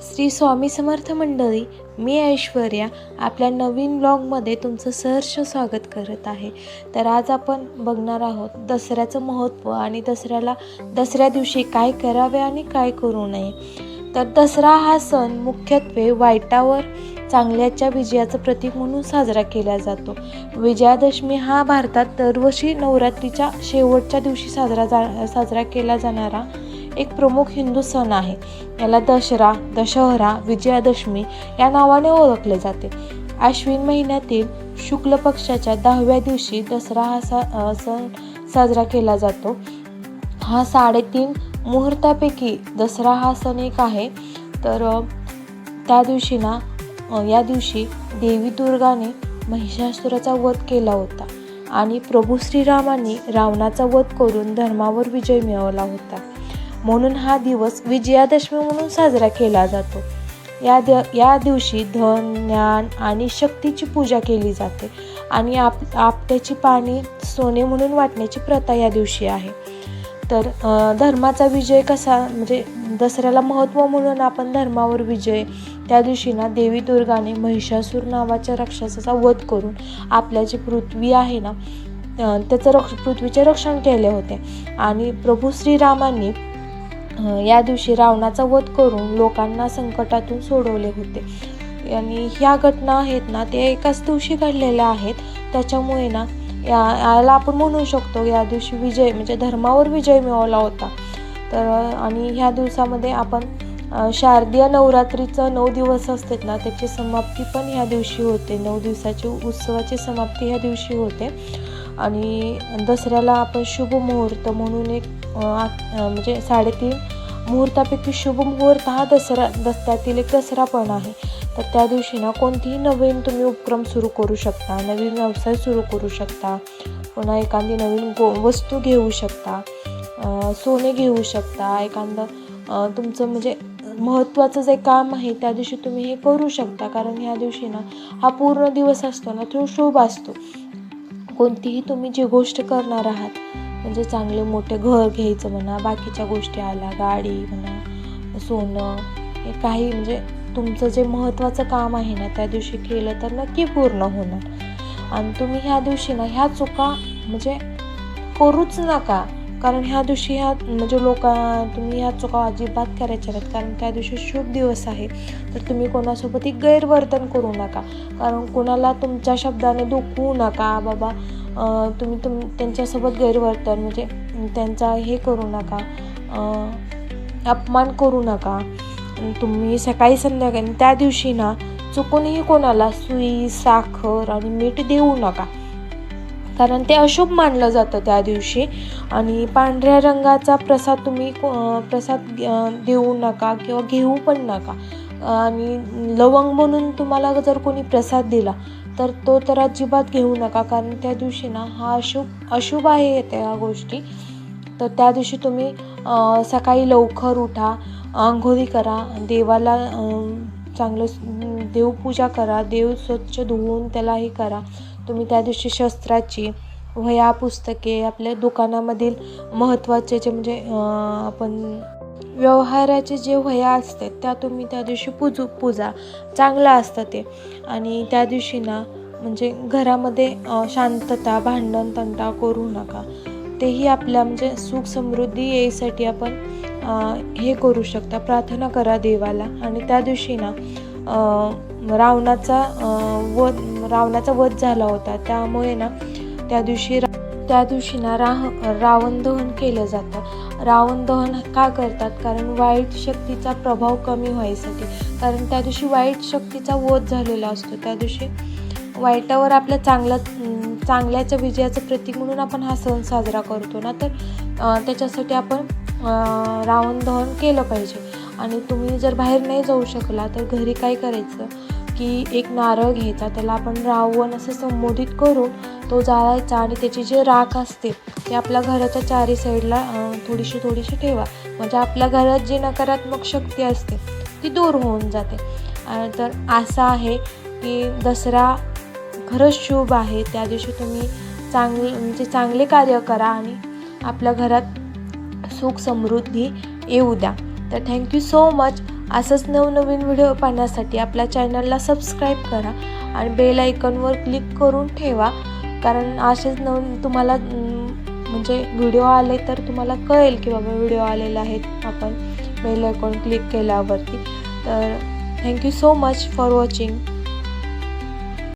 श्री स्वामी समर्थ मंडळी, मी ऐश्वर्या आपल्या नवीन ब्लॉगमध्ये तुमचं सहर्ष स्वागत करत आहे. तर आज आपण बघणार आहोत दसऱ्याचं महत्त्व आणि दसऱ्या दिवशी काय करावे आणि काय करू नये. तर दसरा हा सण मुख्यत्वे वाईटावर चांगल्याच्या विजयाचं प्रतीक म्हणून साजरा केला जातो. विजयादशमी हा भारतात दरवर्षी नवरात्रीच्या शेवटच्या दिवशी साजरा केला जाणारा एक प्रमुख हिंदू सण आहे. याला दशहरा, विजयादशमी या नावाने ओळखले जाते. आश्विन महिन्यातील शुक्ल पक्षाच्या 10व्या दिवशी दसरा हा सण साजरा केला जातो. हा 3.5 मुहूर्तापैकी दसरा हा सण एक आहे. तर या दिवशी देवी दुर्गाने महिषासुराचा वध केला होता आणि प्रभू श्रीरामांनी रावणाचा वध करून धर्मावर विजय मिळवला होता. म्हणून हा दिवस विजयादशमी म्हणून साजरा केला जातो. या दिवशी धन, ज्ञान आणि शक्तीची पूजा केली जाते आणि आपट्याची पाने सोने म्हणून वाटण्याची प्रथा या दिवशी आहे. तर धर्माचा विजय कसा, म्हणजे दसऱ्याला महत्त्व म्हणून आपण धर्मावर विजय, त्या दिवशी देवी दुर्गाने महिषासूर नावाच्या राक्षसाचा वध करून आपल्या जी पृथ्वी आहे पृथ्वीचे रक्षण केले होते आणि प्रभू श्रीरामांनी या दिवशी रावणाचा वध करून लोकांना संकटातून सोडवले होते. आणि ह्या घटना आहेत ते एकाच दिवशी घडलेल्या आहेत. त्याच्यामुळे याला आपण म्हणू शकतो या दिवशी विजय म्हणजे धर्मावर विजय मिळवला होता. तर आणि ह्या दिवसामध्ये आपण शारदीय नवरात्रीचं 9 दिवस असतात त्याची समाप्ती पण ह्या दिवशी होते. 9 दिवसाची उत्सवाची समाप्ती ह्या दिवशी होते. आणि दसऱ्याला आपण शुभ मुहूर्त म्हणून एक म्हणजे 3.5 मुहूर्तापैकी शुभ मुहूर्त हा त्यातील एक दसरा पण आहे. तर त्या दिवशी कोणतीही नवीन तुम्ही उपक्रम सुरू करू शकता, नवीन व्यवसाय सुरू करू शकता, पुन्हा एखादी नवीन वस्तू घेऊ शकता, सोने घेऊ शकता, एखादं तुमचं म्हणजे महत्त्वाचं जे काम आहे त्या दिवशी तुम्ही हे करू शकता. कारण ह्या दिवशी हा पूर्ण दिवस असतो तो शुभ असतो. कोणतीही तुम्ही जी गोष्ट करणार आहात, म्हणजे चांगले मोठे घर घ्यायचं म्हणा, बाकीच्या गोष्टी आल्या, गाडी म्हणा, सोनं, हे काही म्हणजे तुमचं जे महत्त्वाचं काम आहे त्या दिवशी केलं तर नक्की पूर्ण होणार. आणि तुम्ही ह्या दिवशी ह्या चुका म्हणजे करूच नका. कारण ह्या दिवशी म्हणजे तुम्ही ह्या चुका अजिबात करायच्या नाहीत. कारण त्या दिवशी शुभ दिवस आहे. तर तुम्ही कोणासोबतही गैरवर्तन करू नका. कारण कोणाला तुमच्या शब्दाने दुखवू नका. बाबा तुम्ही त्यांच्यासोबत गैरवर्तन म्हणजे त्यांचा हे करू नका, अपमान करू नका. तुम्ही सकाळी संध्याकाळी त्या दिवशी चुकूनही कोणाला सुई, साखर आणि मीठ देऊ नका. कारण ते अशुभ मानलं जातं त्या दिवशी. आणि पांढऱ्या रंगाचा प्रसाद तुम्ही देऊ नका किंवा घेऊ पण नका. आणि लवंग म्हणून तुम्हाला जर कोणी प्रसाद दिला तर तो तर अजिबात घेऊ नका. कारण त्या दिवशी हा अशुभ आहे त्या गोष्टी. तर त्या दिवशी तुम्ही सकाळी लवकर उठा, आंघोळी करा, देवाला चांगलं देवपूजा करा, देव स्वच्छ धुवून त्याला हे करा. तुम्ही त्या दिवशी शस्त्राची वह्या, पुस्तके, आपल्या दुकानामधील महत्त्वाचे जे म्हणजे आपण व्यवहाराचे जे वह्या असतात त्या तुम्ही त्या दिवशी पूजा चांगलं असतं ते. आणि त्या दिवशी म्हणजे घरामध्ये शांतता, भांडण, तंटा करू नका. तेही आपल्या म्हणजे सुख समृद्धी यायसाठी आपण हे करू शकता, प्रार्थना करा देवाला. आणि त्या दिवशी रावणाचा वध झाला होता. त्यामुळे त्या दिवशी रावण दहन केलं जातं. रावण दहन का करतात? कारण वाईट शक्तीचा प्रभाव कमी व्हायसाठी. कारण त्या दिवशी वाईट शक्तीचा वध झालेला असतो. त्या दिवशी वाईटावर आपल्या चांगल्याच्या विजयाचं प्रतीक म्हणून आपण हा सण साजरा करतो तर त्याच्यासाठी आपण रावण दहन केलं पाहिजे. आणि तुम्ही जर बाहेर नाही जाऊ शकला तर घरी काय करायचं की एक नारळ घ्यायचा, त्याला आपण रावण असं संबोधित करून तो जाळायचा आणि त्याची जी राख असते ती आपल्या घराच्या चारी साईडला थोडीशी ठेवा. म्हणजे आपल्या घरात जी नकारात्मक शक्ती असते ती दूर होऊन जाते. तर असं आहे की दसरा खरंच शुभ आहे. त्या दिवशी तुम्ही चांगले कार्य करा आणि आपल्या घरात सुख समृद्धी येऊ द्या. तर थँक्यू सो मच. असंच नवनवीन व्हिडिओ पाहण्यासाठी आपल्या चॅनलला सबस्क्राईब करा आणि बेल आयकॉनवर क्लिक करून ठेवा, कारण असेच तुम्हाला म्हणजे व्हिडिओ आले तर तुम्हाला कळेल की बाबा व्हिडिओ आलेले आहेत आपण बेल आयकॉन क्लिक केल्यावरती. तर thank you so much for watching.